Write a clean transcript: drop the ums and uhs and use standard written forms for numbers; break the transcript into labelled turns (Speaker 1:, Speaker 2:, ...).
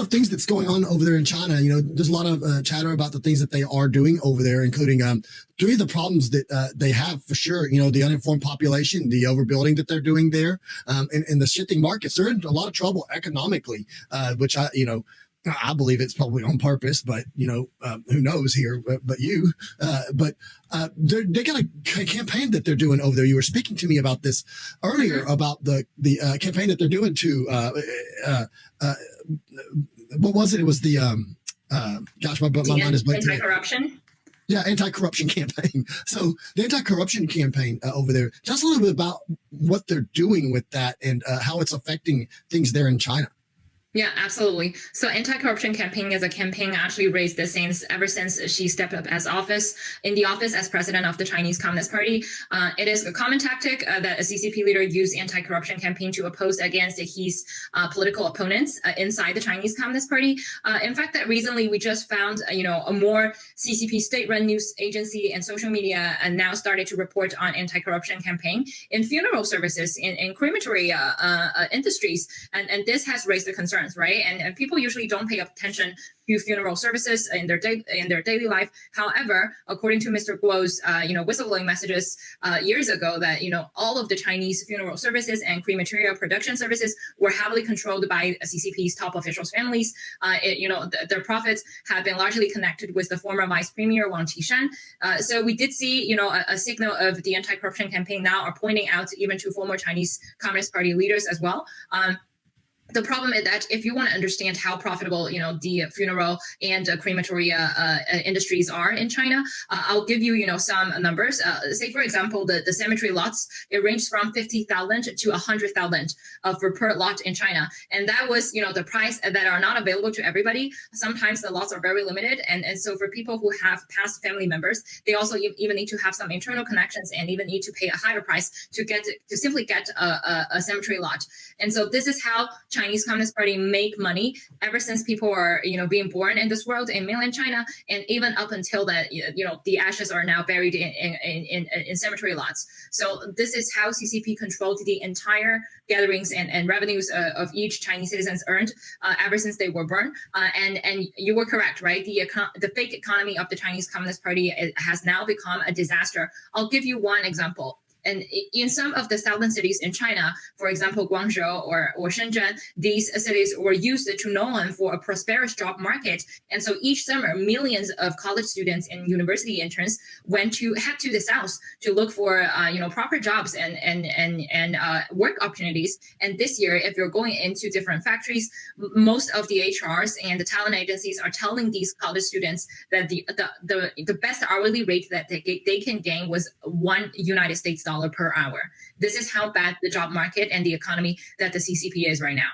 Speaker 1: of things that's going on over there in China. There's a lot of chatter about the things that they are doing over there, including three of the problems that they have for sure. The uninformed population, the overbuilding that they're doing there, and the shifting markets. They're in a lot of trouble economically, which I believe it's probably on purpose, but who knows here? But they got a campaign that they're doing over there. You were speaking to me about this earlier about the campaign that they're doing to what was it? It was the gosh, my mind is blanking.
Speaker 2: Anti-corruption.
Speaker 1: Yeah, anti-corruption campaign. So the anti-corruption campaign over there. Tell us a little bit about what they're doing with that and how it's affecting things there in China.
Speaker 2: Yeah, absolutely. So anti-corruption campaign is a campaign actually raised ever since she stepped up in the office as president of the Chinese Communist Party. It is a common tactic that a CCP leader used anti-corruption campaign to oppose against his political opponents inside the Chinese Communist Party. In fact, that recently we just found, a more CCP state-run news agency and social media now started to report on anti-corruption campaign in funeral services, in crematory industries, and this has raised the concerns. Right, and people usually don't pay attention to funeral services in their daily life. However, according to Mr. Guo's whistleblowing messages years ago, that all of the Chinese funeral services and crematoria production services were heavily controlled by CCP's top officials' families. Their profits have been largely connected with the former Vice Premier Wang Qishan. So we did see a signal of the anti-corruption campaign now are pointing out even to former Chinese Communist Party leaders as well. The problem is that if you want to understand how profitable, the funeral and crematoria industries are in China, I'll give you, some numbers. Say, for example, the cemetery lots, it ranged from 50,000 to 100,000 per lot in China. And that was, the price that are not available to everybody. Sometimes the lots are very limited. And so for people who have past family members, they also even need to have some internal connections and even need to pay a higher price to simply get a cemetery lot. And so this is how Chinese Communist Party make money ever since people are, being born in this world in mainland China, and even up until that, the ashes are now buried in cemetery lots. So this is how CCP controlled the entire gatherings and revenues of each Chinese citizens earned ever since they were born. And you were correct, right? The fake economy of the Chinese Communist Party has now become a disaster. I'll give you one example. And in some of the southern cities in China, for example, Guangzhou or Shenzhen, these cities were used to known for a prosperous job market. And so each summer, millions of college students and university interns head to the south to look for proper jobs and work opportunities. And this year, if you're going into different factories, most of the HRs and the talent agencies are telling these college students that the best hourly rate that they can gain was $1 US per hour. This is how bad the job market and the economy that the CCP is right now.